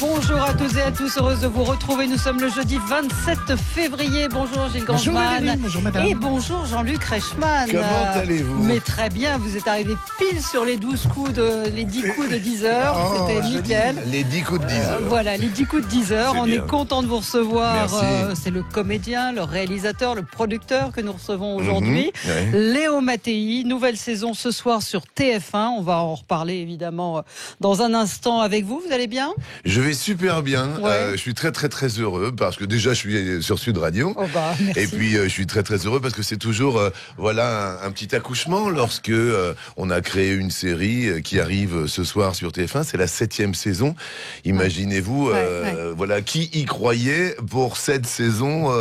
Bonjour à toutes et à tous, heureuse de vous retrouver. Nous sommes le jeudi 27 février. Bonjour Gilles Grangeman. Bonjour madame. Et bonjour Jean-Luc Reichmann. Comment allez-vous? Mais très bien, vous êtes arrivé pile sur les 10 coups de 10 heures. C'était nickel. Les 10 coups de 10 heures. Voilà, les 10 coups de 10 heures. On est content de vous recevoir. C'est le comédien, le réalisateur, le producteur que nous recevons aujourd'hui. Léo Mattei, nouvelle saison ce soir sur TF1. On va en reparler évidemment dans un instant avec vous. Vous allez bien? Je vais super bien. Je suis très heureux parce que déjà je suis sur Sud Radio. Merci. Et puis je suis très heureux parce que c'est toujours un petit accouchement lorsque on a créé une série qui arrive ce soir sur TF1. C'est la 7e saison. Imaginez-vous, qui y croyait pour cette saison.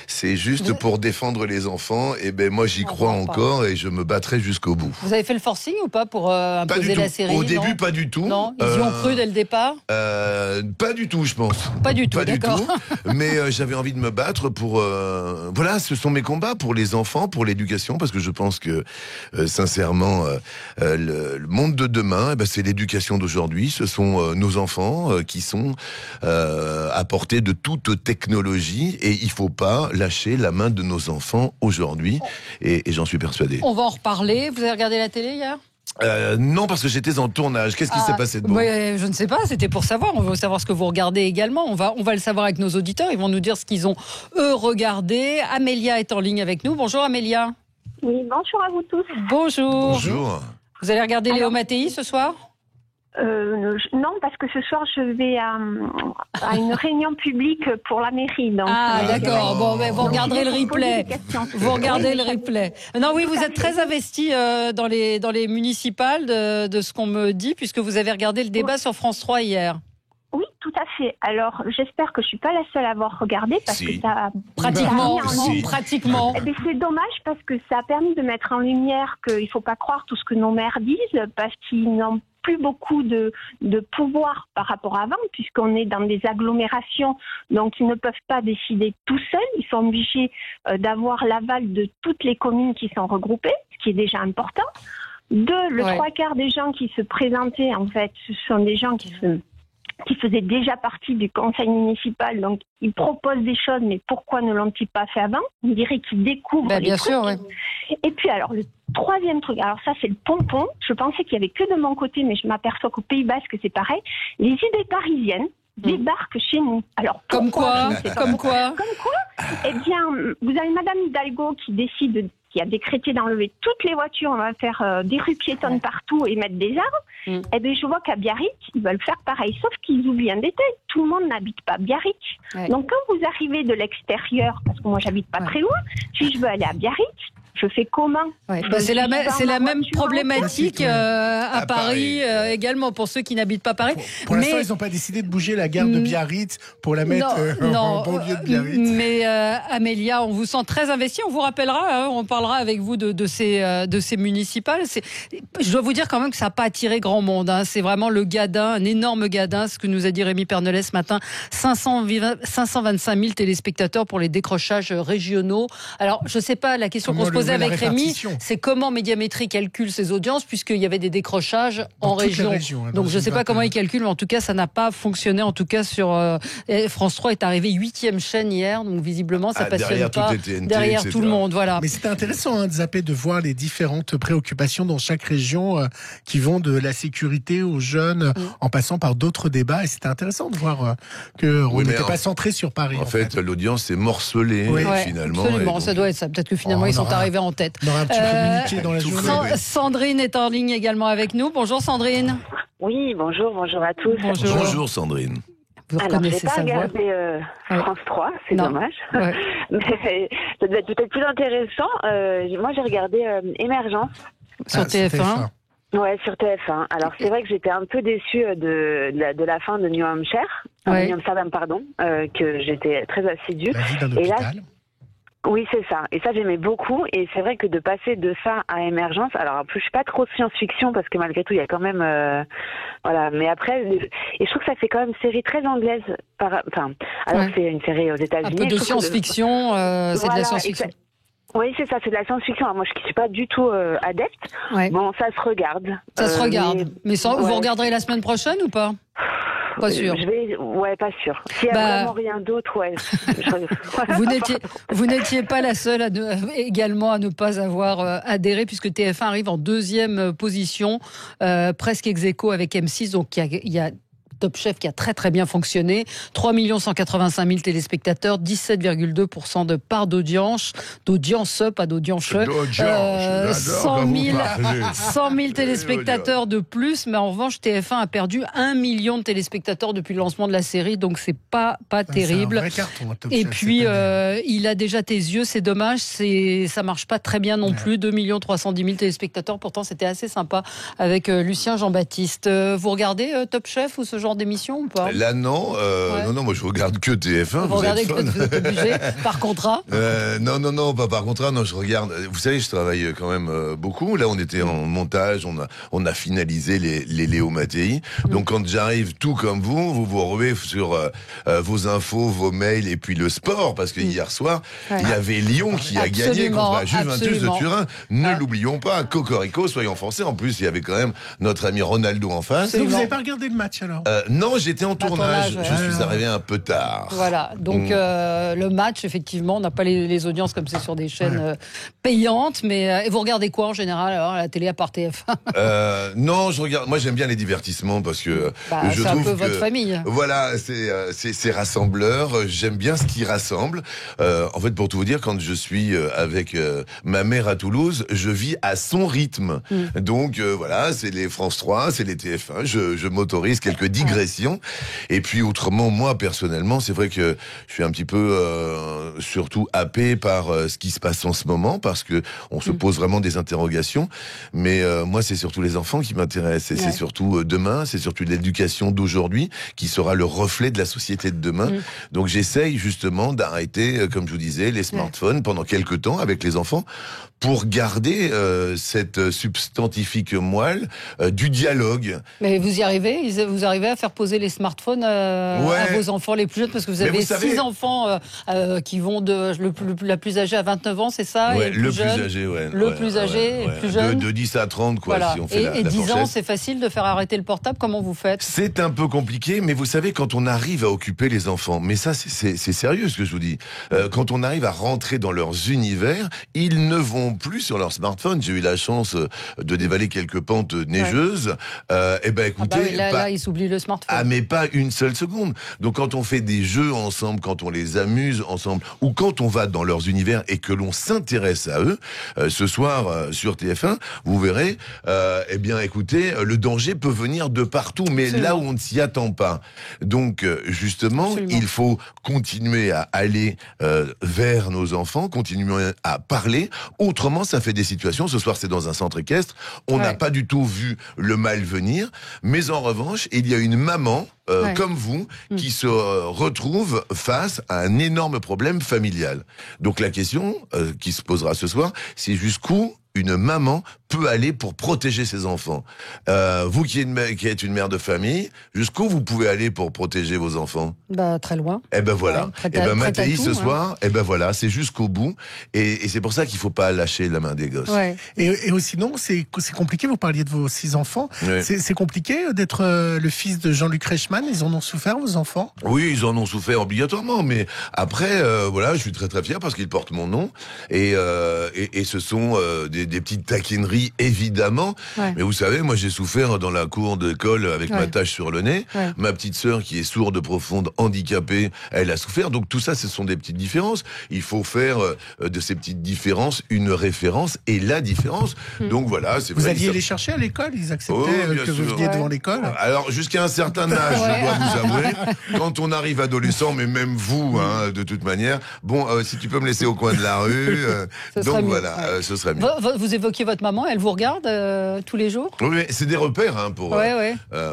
C'est juste pour défendre les enfants. Et ben moi j'y crois encore et je me battrai jusqu'au bout. Vous avez fait le forcing ou pas pour imposer la série? Au début, pas du tout. Non, ils y ont cru dès le départ. Pas du tout, je pense. Pas du tout, pas d'accord. Du tout. Mais j'avais envie de me battre pour... ce sont mes combats pour les enfants, pour l'éducation, parce que je pense que, sincèrement, le monde de demain, c'est l'éducation d'aujourd'hui. Ce sont nos enfants qui sont à portée de toute technologie et il faut pas lâcher la main de nos enfants aujourd'hui et j'en suis persuadé. On va en reparler. Vous avez regardé la télé hier ? Non, parce que j'étais en tournage. Qu'est-ce qui s'est passé de bon? Je ne sais pas, c'était pour savoir. On veut savoir ce que vous regardez également. On va le savoir avec nos auditeurs. Ils vont nous dire ce qu'ils ont, eux, regardé. Amélia est en ligne avec nous. Bonjour Amélia. Oui, bonjour à vous tous. Bonjour. Bonjour. Vous allez regarder Léo Mattei ce soir? Non, parce que ce soir, je vais à une réunion publique pour la mairie. Donc, d'accord. Vous regarderez le replay. Vous regardez le replay. Non, oui, vous êtes très investi dans les municipales de ce qu'on me dit, puisque vous avez regardé le débat sur France 3 hier. Oui, tout à fait. Alors, j'espère que je suis pas la seule à avoir regardé parce que ça a pratiquement. Eh bien, c'est dommage parce que ça a permis de mettre en lumière qu'il faut pas croire tout ce que nos maires disent parce qu'ils n'ont plus beaucoup de pouvoir par rapport à avant, puisqu'on est dans des agglomérations, donc ils ne peuvent pas décider tout seuls. Ils sont obligés d'avoir l'aval de toutes les communes qui sont regroupées, ce qui est déjà important. Le 3/4 des gens qui se présentaient, en fait, ce sont des gens qui faisaient déjà partie du conseil municipal, donc ils proposent des choses, mais pourquoi ne l'ont-ils pas fait avant? On dirait qu'ils découvrent les bien trucs. sûr, ouais. Et puis alors, le troisième truc, alors ça c'est le pompon, je pensais qu'il y avait que de mon côté, mais je m'aperçois qu'au Pays Basque c'est pareil, les idées parisiennes débarquent chez nous. Alors Comme quoi? Eh bien, vous avez Madame Hidalgo qui a décrété d'enlever toutes les voitures, on va faire des rues piétonnes partout et mettre des arbres. Eh bien, je vois qu'à Biarritz, ils veulent faire pareil, sauf qu'ils oublient un détail. Tout le monde n'habite pas Biarritz. Donc, quand vous arrivez de l'extérieur, parce que moi, j'habite pas très loin, si je veux aller à Biarritz, je fais comment? C'est la même problématique à Paris également, pour ceux qui n'habitent pas Paris. Pour l'instant, ils n'ont pas décidé de bouger la gare de Biarritz pour la mettre en banlieue de Biarritz. Mais Amélia, on vous sent très investie. On vous rappellera, on parlera avec vous de ces municipales. Je dois vous dire quand même que ça n'a pas attiré grand monde. C'est vraiment le gadin, un énorme gadin, ce que nous a dit Rémi Pernelet ce matin. 525 000 téléspectateurs pour les décrochages régionaux. Alors, je ne sais pas, la question qu'on se posait avec Rémi, c'est comment Médiamétrie calcule ses audiences, puisqu'il y avait des décrochages en région. Donc je ne sais pas comment ils calculent, mais en tout cas ça n'a pas fonctionné. En tout cas sur France 3 est arrivé 8e chaîne hier, donc visiblement ça passionne pas derrière tout le monde. Voilà. Mais c'était intéressant de zapper, de voir les différentes préoccupations dans chaque région qui vont de la sécurité aux jeunes en passant par d'autres débats. Et c'était intéressant de voir qu'on n'était pas centré sur Paris. En fait, l'audience est morcelée finalement. Absolument, donc... ça doit être ça. Peut-être que finalement ils sont arrivés en tête. On aura un petit communiqué dans la journée. Sandrine est en ligne également avec nous. Bonjour Sandrine. Oui, bonjour à tous. Bonjour Sandrine. Vous reconnaissez sa voix? France 3, c'est dommage. Mais ça devait être peut-être plus intéressant. Moi, j'ai regardé Émergence. Sur TF1. Ouais, sur TF1. Alors, c'est vrai que j'étais un peu déçue de la fin de New Hampshire, New Amsterdam, pardon, que j'étais très assidue. La vie d'un hôpital. Oui, c'est ça. Et ça, j'aimais beaucoup. Et c'est vrai que de passer de ça à Émergence, alors en plus, je suis pas trop science-fiction parce que malgré tout, il y a quand même, voilà. Mais après, et je trouve que ça fait quand même série très anglaise. C'est une série aux États-Unis. Un peu de science-fiction, c'est de la science-fiction. Oui, c'est ça, c'est de la science-fiction. Alors moi, je ne suis pas du tout adepte. Bon, ça se regarde. Ça se regarde. Mais vous regarderez la semaine prochaine ou pas? Pas sûr. Ouais, pas sûr. S'il y a vraiment rien d'autre, ouais. Vous n'étiez pas la seule également à ne pas avoir adhéré, puisque TF1 arrive en deuxième position, presque ex-aequo avec M6. Donc il y a Top Chef qui a très très bien fonctionné. 3 185 000 téléspectateurs, 17,2% de part d'audience, pas d'audience. 100 000 téléspectateurs de plus, mais en revanche TF1 a perdu 1 million de téléspectateurs depuis le lancement de la série, donc c'est pas terrible. C'est un vrai carton, Top Et Chef, puis il a déjà tes yeux, c'est dommage, ça marche pas très bien non plus. 2 310 000 téléspectateurs, pourtant c'était assez sympa avec Lucien Jean-Baptiste. Vous regardez Top Chef ou ce genre d'émission ou pas? Là non, non, moi je regarde que TF1. Vous regardez que vous êtes obligé par contrat? Non, pas par contrat. Non, je regarde. Vous savez, je travaille quand même beaucoup. Là, on était en montage, on a finalisé les Léo Mattei. Donc quand j'arrive, tout comme vous ruez sur vos infos, vos mails et puis le sport, parce que hier soir, il y avait Lyon qui a gagné contre la Juventus de Turin. Ne l'oublions pas, Cocorico, soyons français. En plus, il y avait quand même notre ami Ronaldo en face. Donc vous n'avez pas regardé le match alors? Non, j'étais en tournage. Je suis arrivé un peu tard. Voilà. Donc le match, effectivement, on n'a pas les audiences comme c'est sur des chaînes payantes. Mais et vous regardez quoi en général alors, à la télé à part TF1? Non, je regarde. Moi, j'aime bien les divertissements parce que je c'est trouve un peu votre famille. Voilà, c'est rassembleur. J'aime bien ce qui rassemble. En fait, pour tout vous dire, quand je suis avec ma mère à Toulouse, je vis à son rythme. Donc voilà, c'est les France 3, c'est les TF1. Je m'autorise quelques digressions. Et puis autrement, moi personnellement, c'est vrai que je suis un petit peu surtout happé par ce qui se passe en ce moment, parce que on se pose vraiment des interrogations. Mais moi, c'est surtout les enfants qui m'intéressent. Et c'est surtout demain, c'est surtout l'éducation d'aujourd'hui qui sera le reflet de la société de demain. Donc j'essaye justement d'arrêter, comme je vous disais, les smartphones pendant quelques temps avec les enfants pour garder cette substantifique moelle du dialogue. Mais vous y arrivez? Vous arrivez à faire poser les smartphones à vos enfants les plus jeunes? Parce que vous avez 6 enfants qui vont de la plus âgée à 29 ans, c'est ça? Ouais, et le plus âgé, Le plus âgé et le plus jeune. De 10 à 30, quoi, voilà. si on fait et la 10 fourchette. ans, c'est facile de faire arrêter le portable? Comment vous faites? C'est un peu compliqué, mais vous savez, quand on arrive à occuper les enfants, mais ça, c'est sérieux ce que je vous dis, quand on arrive à rentrer dans leurs univers, ils ne vont plus sur leur smartphone. J'ai eu la chance de dévaler quelques pentes neigeuses. Eh ben, écoutez... là, ils s'oublient le smartphone. Ah, mais pas une seule seconde. Donc, quand on fait des jeux ensemble, quand on les amuse ensemble, ou quand on va dans leurs univers et que l'on s'intéresse à eux, ce soir, sur TF1, vous verrez, eh bien, écoutez, le danger peut venir de partout, mais là où on ne s'y attend pas. Donc, justement, il faut continuer à aller vers nos enfants, continuer à parler. Autrement, ça fait des situations. Ce soir, c'est dans un centre équestre. On n'a pas du tout vu le mal venir. Mais en revanche, il y a une maman comme vous, qui se retrouve face à un énorme problème familial. Donc la question qui se posera ce soir, c'est jusqu'où une maman peut aller pour protéger ses enfants. Vous qui êtes une mère de famille, jusqu'où vous pouvez aller pour protéger vos enfants? Très loin. Eh ben voilà. Mattei ce soir, voilà, c'est jusqu'au bout. Et c'est pour ça qu'il faut pas lâcher la main des gosses. Ouais. Et sinon, c'est compliqué. Vous parliez de vos 6 enfants. Ouais. C'est compliqué d'être le fils de Jean-Luc Reichmann. Ils en ont souffert, vos enfants? Oui, ils en ont souffert obligatoirement. Mais après, voilà, je suis très très fier parce qu'ils portent mon nom. Et ce sont des petites taquineries, évidemment. Ouais. Mais vous savez, moi, j'ai souffert dans la cour d'école avec ma tache sur le nez. Ouais. Ma petite sœur, qui est sourde profonde, handicapée, elle a souffert. Donc tout ça, ce sont des petites différences. Il faut faire de ces petites différences une référence et la différence. Donc voilà, c'est vrai. Vous alliez les chercher à l'école? Ils acceptaient que vous veniez devant l'école? Alors, jusqu'à un certain âge, je dois vous avouer, quand on arrive adolescent, mais même vous, hein, de toute manière, bon, si tu peux me laisser au coin de la rue, donc voilà, ce serait mieux. Vous évoquiez votre maman, elle vous regarde tous les jours? Oui, c'est des repères hein, pour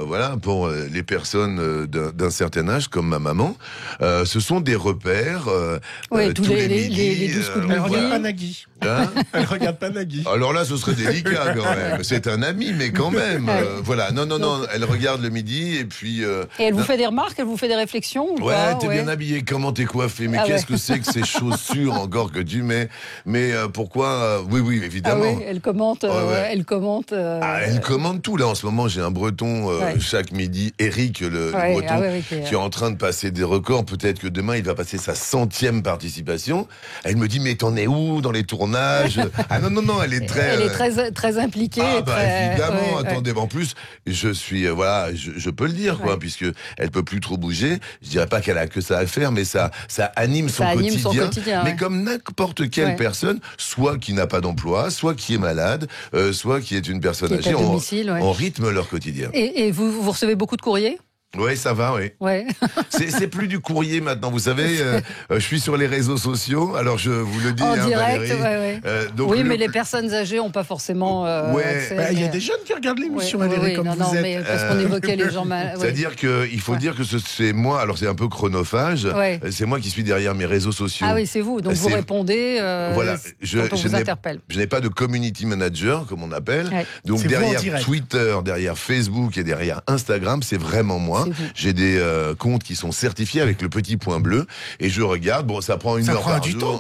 voilà, pour les personnes d'un certain âge comme ma maman. Ce sont des repères. Tous les midis. Les 12 coups de elle regarde pas Nagui. Hein? Elle regarde pas Nagui. Alors là, ce serait délicat quand même. C'est un ami, mais quand même. Voilà, non, elle regarde le midi et puis. Et elle vous fait des remarques, elle vous fait des réflexions ou ouais, pas? T'es bien habillé, comment t'es coiffé, mais qu'est-ce que c'est que ces chaussures encore que tu mets? Mais pourquoi? Oui, évidemment. évidemment. Ah oui, elle commente. Elle commente. Elle commente tout. Là, en ce moment, j'ai un Breton chaque midi, Eric, le Breton, qui est en train de passer des records. Peut-être que demain, il va passer sa 100e participation. Elle me dit, mais t'en es où dans les tournages? Ah non, elle est très impliquée. Évidemment. Attendez, en plus, je suis, je peux le dire, quoi, puisque elle peut plus trop bouger. Je dirais pas qu'elle a que ça à faire, mais ça anime son quotidien. Mais comme n'importe quelle personne, soit qui n'a pas d'emploi, soit qui est malade, soit qui est une personne âgée, on rythme leur quotidien. Et vous recevez beaucoup de courriers? Oui, ça va, oui. Ouais. C'est plus du courrier maintenant, vous savez, je suis sur les réseaux sociaux, alors je vous le dis, en direct, Valérie. Donc mais les personnes âgées n'ont pas forcément accès. Il y a des jeunes qui regardent l'émission, Valérie, comme vous êtes. Mais parce qu'on évoquait les gens malades. C'est-à-dire qu'il faut dire que c'est moi, alors c'est un peu chronophage, c'est moi qui suis derrière mes réseaux sociaux. Ah oui, c'est vous, donc vous répondez quand on vous interpelle. Je n'ai pas de community manager, comme on appelle, donc derrière Twitter, derrière Facebook et derrière Instagram, c'est vraiment moi. J'ai des comptes qui sont certifiés avec le petit point bleu et je regarde, ça prend une heure par jour.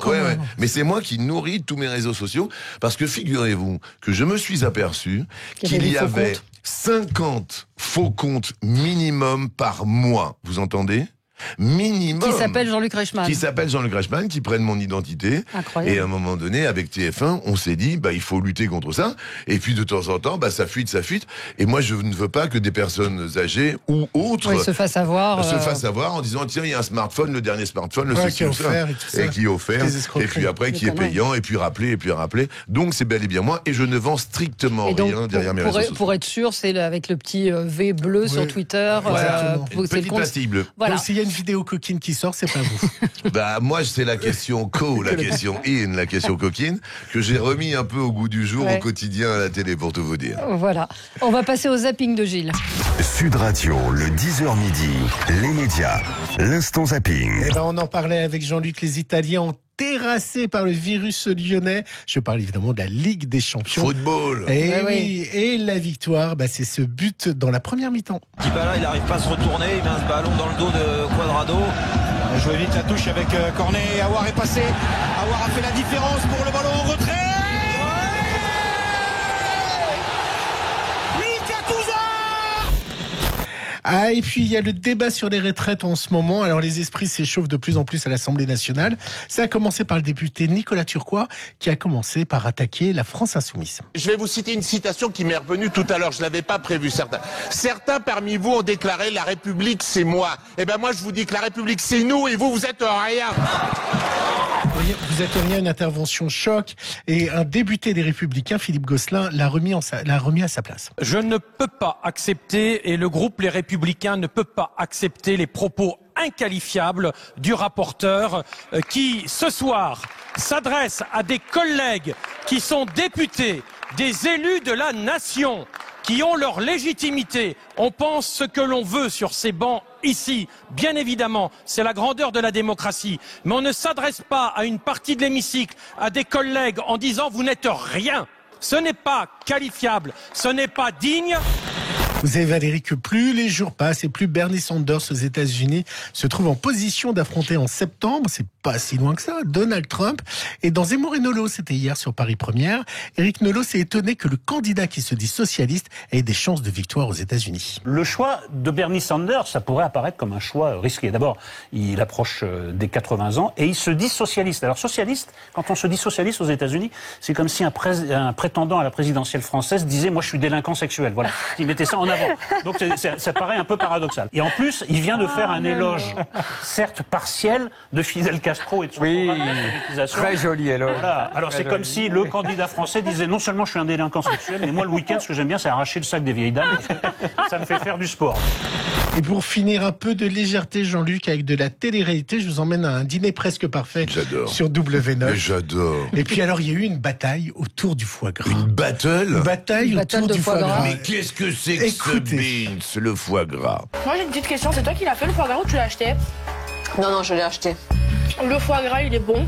Mais c'est moi qui nourris tous mes réseaux sociaux parce que figurez-vous que je me suis aperçu qu'il y avait 50 faux comptes minimum par mois. Vous entendez ? Minimum. Qui s'appelle Jean-Luc Reichmann. Qui prennent mon identité. Incroyable. Et à un moment donné, avec TF1, on s'est dit, il faut lutter contre ça. Et puis de temps en temps, ça fuite. Et moi, je ne veux pas que des personnes âgées ou autres se fassent avoir en disant, tiens, il y a un smartphone, le dernier smartphone, qui est offert et qui est offert. Et puis après, qui est payant, et puis rappeler. Donc c'est bel et bien moi. Et je ne vends strictement rien derrière mes réseaux sociaux. Pour être sûr, c'est avec le petit V bleu sur Twitter. Une petite pastille bleue. Voilà. S'il y a une vidéo coquine qui sort, c'est pas vous. Moi, c'est la question la question coquine, que j'ai remis un peu au goût du jour au quotidien à la télé, pour tout vous dire. Voilà. On va passer au zapping de Gilles. Sud Radio, le 10h midi, les médias, l'instant zapping. On en parlait avec Jean-Luc, les Italiens ont terrassé par le virus lyonnais. Je parle évidemment de la Ligue des Champions. Football. Et la victoire, c'est ce but dans la première mi-temps. Dybala, il n'arrive pas à se retourner, il met un ballon dans le dos de Cuadrado. On joue vite la touche avec Cornet. Aouar est passé. Aouar a fait la différence pour le ballon en retrait. Et puis il y a le débat sur les retraites en ce moment. Alors les esprits s'échauffent de plus en plus à l'Assemblée nationale. Ça a commencé par le député Nicolas Turquois, qui a commencé par attaquer la France insoumise. Je vais vous citer une citation qui m'est revenue tout à l'heure. Je ne l'avais pas prévu. Certains parmi vous ont déclaré « La République, c'est moi ». Eh bien moi, je vous dis que la République, c'est nous, et vous êtes rien. Vous êtes rien, une intervention choc. Et un député des Républicains, Philippe Gosselin, l'a remis à sa place. Je ne peux pas accepter, et le groupe Les Républicains ne peut pas accepter les propos inqualifiables du rapporteur qui, ce soir, s'adresse à des collègues qui sont députés, des élus de la nation, qui ont leur légitimité. On pense ce que l'on veut sur ces bancs ici. Bien évidemment, c'est la grandeur de la démocratie. Mais on ne s'adresse pas à une partie de l'hémicycle, à des collègues en disant « vous n'êtes rien ». Ce n'est pas qualifiable, ce n'est pas digne. Vous savez, Valérie, que plus les jours passent et plus Bernie Sanders aux États-Unis se trouve en position d'affronter en septembre, c'est pas si loin que ça, Donald Trump. Et dans Zemmour et Nolot, c'était hier sur Paris Première, Éric Nolot s'est étonné que le candidat qui se dit socialiste ait des chances de victoire aux États-Unis. Le choix de Bernie Sanders, ça pourrait apparaître comme un choix risqué. D'abord, il approche des 80 ans et il se dit socialiste. Alors socialiste, quand on se dit socialiste aux États-Unis, c'est comme si un prétendant à la présidentielle française disait « moi je suis délinquant sexuel ». Voilà, il mettait ça en avant. Donc ça paraît un peu paradoxal. Et en plus, il vient de faire un éloge, certes partiel, de Fidel Castro et de son programme d'alphabétisation. Très joli éloge. Voilà. Alors c'est comme si le candidat français disait non seulement je suis un délinquant sexuel, mais moi le week-end ce que j'aime bien c'est arracher le sac des vieilles dames. Ça me fait faire du sport. Et pour finir, un peu de légèreté, Jean-Luc, avec de la télé-réalité, je vous emmène à un dîner presque parfait sur W9. Mais j'adore. Et puis alors, il y a eu une bataille autour du foie gras. Une bataille autour du foie gras. Mais qu'est-ce que c'est que ce beans, le foie gras? Moi, j'ai une petite question. C'est toi qui l'as fait, le foie gras, ou tu l'as acheté? Non, je l'ai acheté. Le foie gras, il est bon,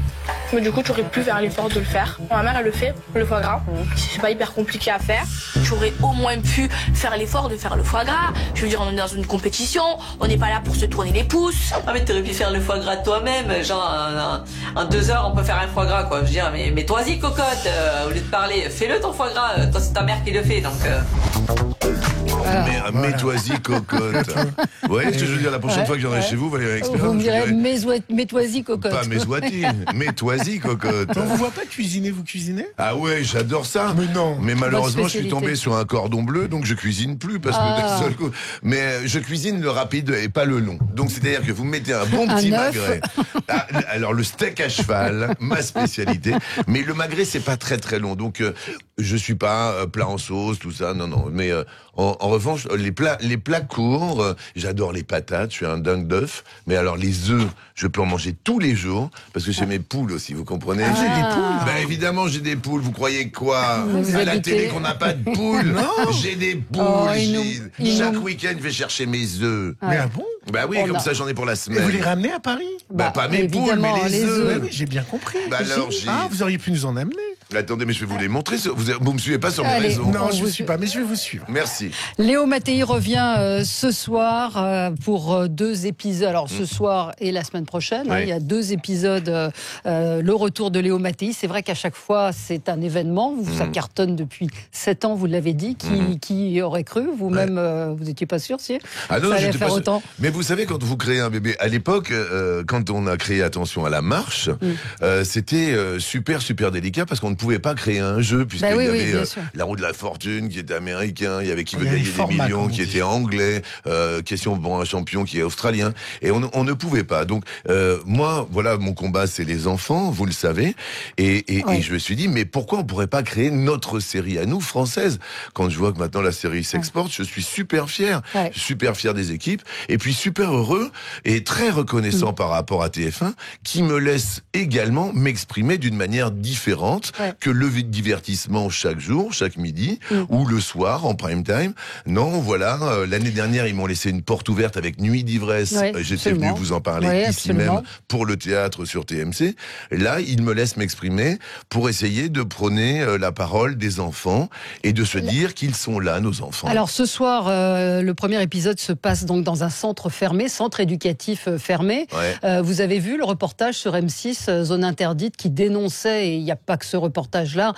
mais du coup, tu aurais pu faire l'effort de le faire. Ma mère, elle le fait, le foie gras. C'est pas hyper compliqué à faire. J'aurais au moins pu faire l'effort de faire le foie gras. Je veux dire, on est dans une compétition, on n'est pas là pour se tourner les pouces. Ah mais t'aurais pu faire le foie gras toi-même, genre en 2 heures on peut faire un foie gras quoi. Je veux dire, mais toi-y cocotte, au lieu de parler, fais-le ton foie gras, toi c'est ta mère qui le fait donc... Mais mets-toi-y cocotte. Vous voyez ce que je veux dire, la prochaine fois que j'aurai chez vous, Valérie Expert, vous me direz mets-toi-y cocotte. Pas mets-toi-y, mets-toi-y cocotte. On vous voit pas cuisiner, vous cuisinez? Ah ouais, j'adore ça. Mais non. Mais malheureusement, je suis tombé sur un cordon bleu, donc je cuisine plus parce que d'un seul coup. Mais je cuisine le rapide et pas le long. Donc c'est-à-dire que vous mettez un bon petit magret. Alors le steak à cheval, ma spécialité. Mais le magret, c'est pas très très long. Donc je suis pas plat en sauce, tout ça. Non. Mais en revanche, les plats courts, j'adore les patates. Je suis un dingue d'œufs. Mais alors les œufs, je peux en manger tous les jours parce que j'ai mes poules aussi. Vous comprenez? J'ai des poules. Ben évidemment, j'ai des poules. Vous croyez quoi? À la télé qu'on n'a pas de poules? Non. J'ai des poules. Chaque week-end, je vais chercher mes œufs. Mais ah bon? Bah oui, comme ça j'en ai pour la semaine. Et vous les ramenez à Paris? Bah pas mes poules, mais les œufs. Oui, j'ai bien compris. Bah alors vous auriez pu nous en amener. Attendez, mais je vais vous les montrer. Vous me suivez pas sur mes réseaux? Non, je ne suis pas, mais je vais vous suivre. Merci. Léo Mattei revient ce soir pour 2 épisodes. Alors ce soir et la semaine prochaine, il y a 2 épisodes. Le retour de Léo Mattei. C'est vrai qu'à chaque fois, c'est un événement. Ça cartonne depuis 7 ans, vous l'avez dit. Qui aurait cru? Vous-même, vous n'étiez pas sûr si ah non, ça allait faire pas autant. Mais vous savez, quand vous créez un bébé, à l'époque, quand on a créé Attention à la marche, c'était super délicat parce qu'on ne pouvait pas créer un jeu puisqu'il y avait La Roue de la Fortune qui était américain, il y avait Qui veut gagner des millions qui était anglais, Question pour un champion qui est australien, et on ne pouvait pas. Donc moi, voilà, mon combat, c'est les enfants, vous le savez, et je me suis dit, mais pourquoi on pourrait pas créer notre série à nous, française? Quand je vois que maintenant la série s'exporte, je suis super fier, des équipes, et puis super heureux et très reconnaissant par rapport à TF1 qui me laisse également m'exprimer d'une manière différente que le divertissement chaque jour, chaque midi ou le soir en prime time. Non, voilà, l'année dernière ils m'ont laissé une porte ouverte avec Nuit d'ivresse. J'étais venu vous en parler ici même pour le théâtre sur TMC. Là, ils me laissent m'exprimer pour essayer de prôner la parole des enfants et de se dire qu'ils sont là, nos enfants. Alors ce soir, le premier épisode se passe donc dans un centre fermé, centre éducatif fermé. Vous avez vu le reportage sur M6, Zone Interdite, qui dénonçait, et il n'y a pas que ce reportage-là,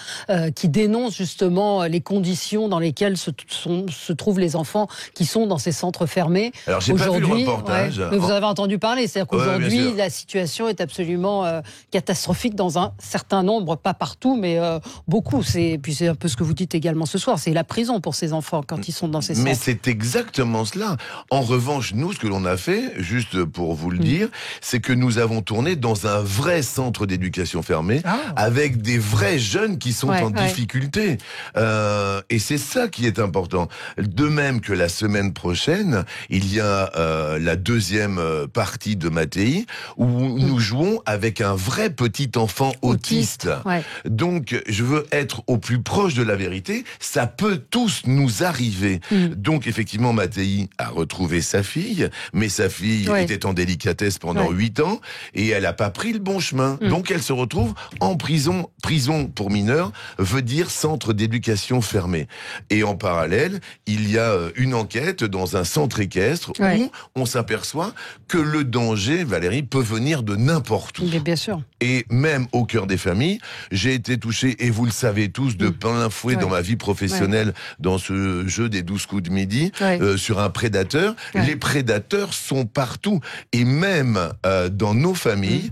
qui dénonce justement les conditions dans lesquelles se trouvent les enfants qui sont dans ces centres fermés. Alors j'ai pas vu le reportage. Mais vous avez entendu parler, c'est-à-dire qu'aujourd'hui la situation est absolument catastrophique dans un certain nombre, pas partout, mais beaucoup. Puis c'est un peu ce que vous dites également ce soir, c'est la prison pour ces enfants quand ils sont dans ces centres. Mais c'est exactement cela. En revanche, nous, ce que l'on a fait, juste pour vous le dire, c'est que nous avons tourné dans un vrai centre d'éducation fermé, avec des vrais jeunes qui sont en difficulté. Et c'est ça qui est important. De même que la semaine prochaine, il y a la deuxième partie de Mattei, où nous jouons avec un vrai petit enfant autiste. Donc, je veux être au plus proche de la vérité. Ça peut tous nous arriver. Donc, effectivement, Mattei a retrouvé sa fille, mais sa fille était en délicatesse pendant 8 ans, et elle n'a pas pris le bon chemin. Donc, elle se retrouve en prison. Prison pour mineurs veut dire centre d'éducation fermé. Et en parallèle, il y a une enquête dans un centre équestre où on s'aperçoit que le danger, Valérie, peut venir de n'importe où. Bien sûr. Et même au cœur des familles, j'ai été touché, et vous le savez tous, de plein fouet dans ma vie professionnelle, dans ce jeu des 12 coups de midi, sur un prédateur. Les prédateurs sont partout. Et même dans nos familles,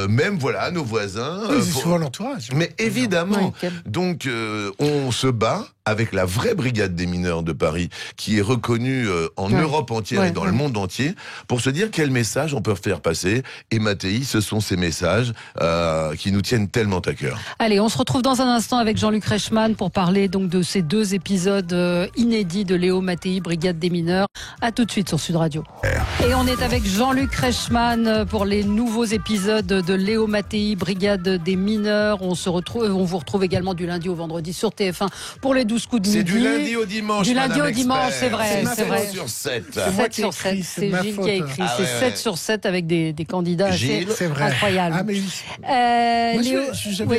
même voilà, nos voisins. C'est souvent l'entourage. Mais évidemment. Donc, on se bat avec la vraie brigade des mineurs de Paris, qui est reconnue en Europe entière et dans le monde entier, pour se dire quel message on peut faire passer. Et Mattei, ce sont ces messages qui nous tiennent tellement à cœur. Allez, on se retrouve dans un instant avec Jean-Luc Reichmann pour parler donc de ces 2 épisodes inédits de Léo Mattei, Brigade des mineurs. À tout de suite sur Sud Radio. Et on est avec Jean-Luc Reichmann pour les nouveaux épisodes de Léo Mattei, Brigade des mineurs. On se retrouve on vous retrouve également du lundi au vendredi sur TF1 pour les 12 coups de midi. C'est du lundi au dimanche. Du lundi au dimanche, c'est vrai. C'est 7 sur 7. 7 sur 7. C'est Gilles qui a écrit. Ah, c'est ouais, 7 sur 7 avec des candidats Gilles, assez incroyables. Ah, mais...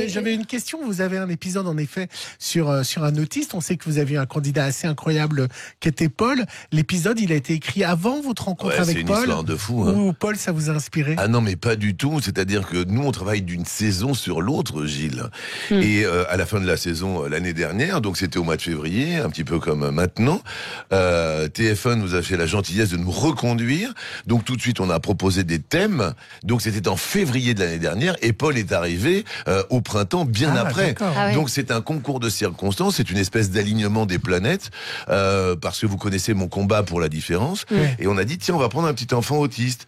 J'avais une question. Vous avez un épisode, en effet, sur un autiste. On sait que vous aviez un candidat assez incroyable qui était Paul. L'épisode, il a été écrit avant votre rencontre avec Paul. C'est une histoire de fou. Hein. Ou Paul, ça vous a inspiré? Ah non, mais pas du tout. C'est-à-dire que nous, on travaille d'une saison sur l'autre, Gilles. Et à la fin de la saison l'année dernière, donc c'était au mois de février, un petit peu comme maintenant, TF1 nous a fait la gentillesse de nous reconduire. Donc tout de suite, on a proposé des thèmes. Donc c'était en février de l'année dernière et Paul est arrivé au printemps bien après. Donc c'est un concours de circonstances, c'est une espèce d'alignement des planètes parce que vous connaissez mon combat pour la différence. Et on a dit, tiens, on va prendre un petit enfant autiste.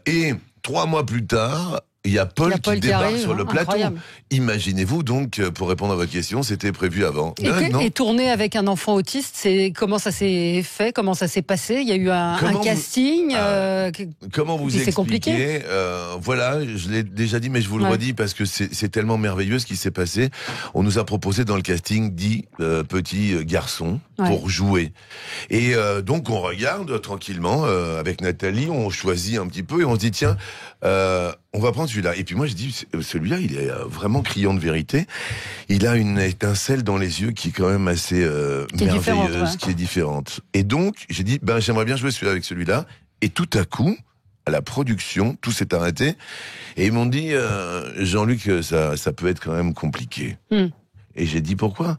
Et 3 mois plus tard, il y a Paul qui débarque arrive, sur le plateau. Incroyable. Imaginez-vous donc, pour répondre à votre question, c'était prévu avant. Et tourner avec un enfant autiste, comment ça s'est fait? Comment ça s'est passé? Il y a eu un casting comment vous expliquer voilà, je l'ai déjà dit, mais je vous le redis parce que c'est tellement merveilleux ce qui s'est passé. On nous a proposé dans le casting 10 petits garçons pour jouer. Et donc on regarde tranquillement avec Nathalie, on choisit un petit peu et on se dit tiens, on va prendre celui-là. Et puis moi je dis celui-là il est vraiment criant de vérité. Il a une étincelle dans les yeux qui est quand même assez merveilleuse, qui est différente. Et donc j'ai dit j'aimerais bien jouer avec celui-là. Et tout à coup, à la production, tout s'est arrêté. Et ils m'ont dit Jean-Luc, ça peut être quand même compliqué. Et j'ai dit pourquoi?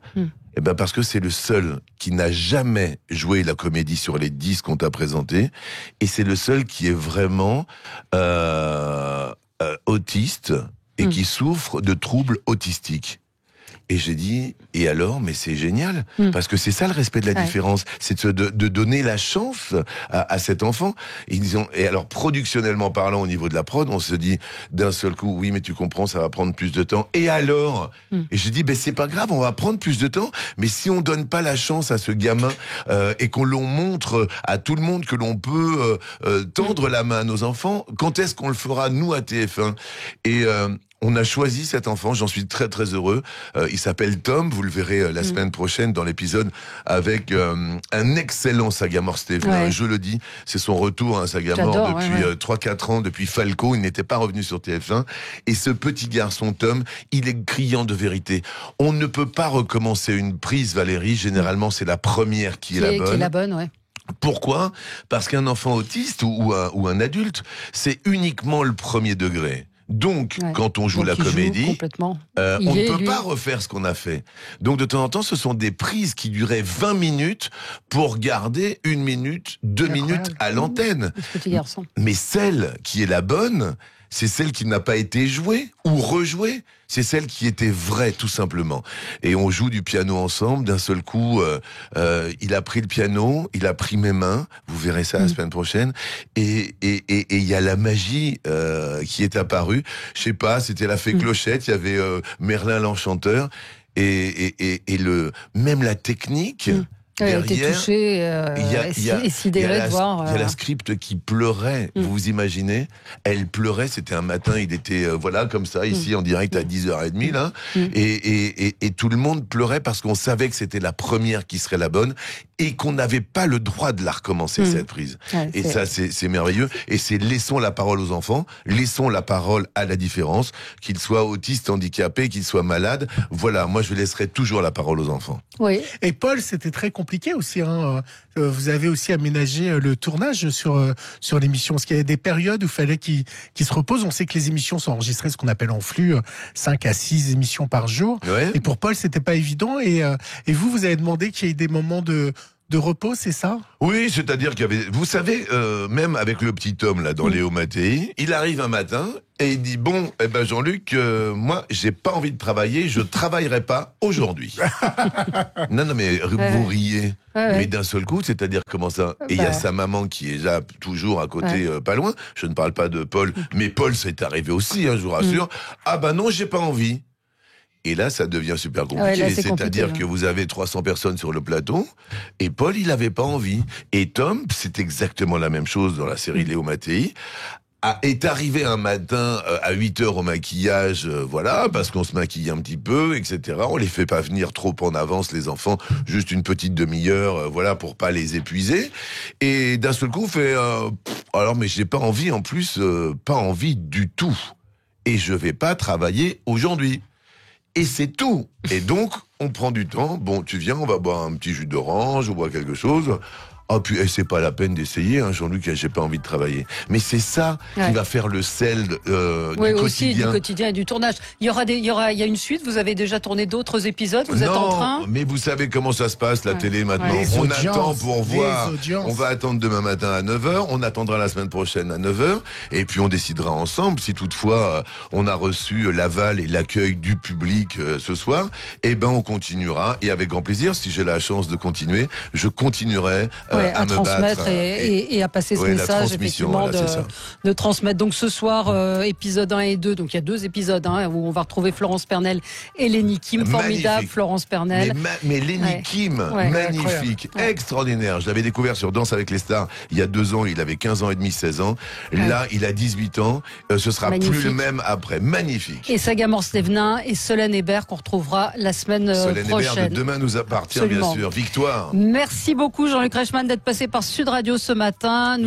Eh ben parce que c'est le seul qui n'a jamais joué la comédie sur les 10 qu'on t'a présentés, et c'est le seul qui est vraiment autiste et qui souffre de troubles autistiques. Et j'ai dit, et alors, mais c'est génial, parce que c'est ça le respect de la différence, c'est de donner la chance à cet enfant. Et alors, productionnellement parlant, au niveau de la prod, on se dit d'un seul coup, oui, mais tu comprends, ça va prendre plus de temps. Et alors Et j'ai dit, c'est pas grave, on va prendre plus de temps, mais si on donne pas la chance à ce gamin et qu'on l'on montre à tout le monde que l'on peut tendre la main à nos enfants, quand est-ce qu'on le fera, nous, à TF1 ? Et on a choisi cet enfant, j'en suis très très heureux. Il s'appelle Tom, vous le verrez la semaine prochaine dans l'épisode avec un excellent Sagamore Stephen. Je le dis, c'est son retour à Sagamore depuis 3-4 ans, depuis Falco, il n'était pas revenu sur TF1. Et ce petit garçon Tom, il est criant de vérité. On ne peut pas recommencer une prise, Valérie, généralement c'est la première qui est la bonne. Qui est la bonne, ouais. Pourquoi ? Parce qu'un enfant autiste ou un adulte, c'est uniquement le premier degré. Donc, quand on joue la comédie, on ne peut pas refaire ce qu'on a fait. Donc, de temps en temps, ce sont des prises qui duraient 20 minutes pour garder 1 minute, 2 minutes à l'antenne. Mais celle qui est la bonne, c'est celle qui n'a pas été jouée ou rejouée. C'est celle qui était vraie, tout simplement. Et on joue du piano ensemble. D'un seul coup, il a pris le piano, il a pris mes mains. Vous verrez ça la semaine prochaine. Et il y a la magie qui est apparue. Je sais pas, c'était la fée Clochette. Il y avait Merlin l'enchanteur et même la technique. Elle a été touchée et sidérée de voir. Il y a la script qui pleurait, vous vous imaginez ? Elle pleurait, c'était un matin, il était comme ça, ici en direct à 10h30, là, et tout le monde pleurait parce qu'on savait que c'était la première qui serait la bonne et qu'on n'avait pas le droit de la recommencer, cette prise. Et ça, c'est merveilleux. Et c'est laissons la parole aux enfants, laissons la parole à la différence, qu'ils soient autistes, handicapés, qu'ils soient malades. Voilà, moi je laisserai toujours la parole aux enfants. Oui. Et Paul, c'était très compliqué aussi. Vous avez aussi aménagé le tournage sur l'émission. Parce qu'il y a des périodes où il fallait qu'il se repose. On sait que les émissions sont enregistrées, ce qu'on appelle en flux, 5 à 6 émissions par jour. Ouais. Et pour Paul, c'était pas évident. Et vous avez demandé qu'il y ait des moments de repos, c'est ça ? Oui, c'est-à-dire qu'il y avait... Vous savez, même avec le petit homme, là, dans Léo Mattei, il arrive un matin et il dit, bon, Jean-Luc, moi, j'ai pas envie de travailler, je travaillerai pas aujourd'hui. Non, mais vous riez. Mais d'un seul coup, c'est-à-dire comment ça ? Et il y a sa maman qui est là, toujours à côté, pas loin. Je ne parle pas de Paul, mais Paul, c'est arrivé aussi, je vous rassure. Ah non, j'ai pas envie. Et là, ça devient super compliqué. C'est-à-dire que vous avez 300 personnes sur le plateau, et Paul, il n'avait pas envie. Et Tom, c'est exactement la même chose dans la série Léo Mattei. est arrivé un matin à 8h au maquillage, voilà, parce qu'on se maquille un petit peu, etc. On les fait pas venir trop en avance, les enfants, juste une petite demi-heure, voilà, pour pas les épuiser. Et d'un seul coup, on fait, alors mais j'ai pas envie, en plus, pas envie du tout. Et je vais pas travailler aujourd'hui. Et c'est tout. Et donc, on prend du temps. Bon, tu viens, on va boire un petit jus d'orange, on boit quelque chose. Ah, puis c'est pas la peine d'essayer, hein, Jean-Luc, j'ai pas envie de travailler. Mais c'est ça qui va faire le sel du quotidien. Aussi du quotidien et du tournage. Il y a une suite, vous avez déjà tourné d'autres épisodes, vous êtes en train. Mais vous savez comment ça se passe, la télé maintenant. On attend pour voir. On va attendre demain matin à 9h, on attendra la semaine prochaine à 9h, et puis on décidera ensemble, si toutefois on a reçu l'aval et l'accueil du public ce soir, eh ben on continuera, et avec grand plaisir, si j'ai la chance de continuer, je continuerai à me transmettre battre, et à passer ce message, effectivement, de transmettre. Donc ce soir, épisode 1 et 2, donc il y a 2 épisodes où on va retrouver Florence Pernel et Lenny Kim. Formidable, Florence Pernel. Mais Lenny Kim, magnifique, extraordinaire. Je l'avais découvert sur Danse avec les stars il y a 2 ans, il avait 15 ans et demi, 16 ans. Là, il a 18 ans, ce sera plus le même après. Magnifique. Et Saga Morse-Thévenin et Solène Hébert qu'on retrouvera la semaine prochaine. Solène Hébert de Demain nous appartient, bien sûr. Victoire. Merci beaucoup Jean-Luc Reichmann d'être passé par Sud Radio ce matin.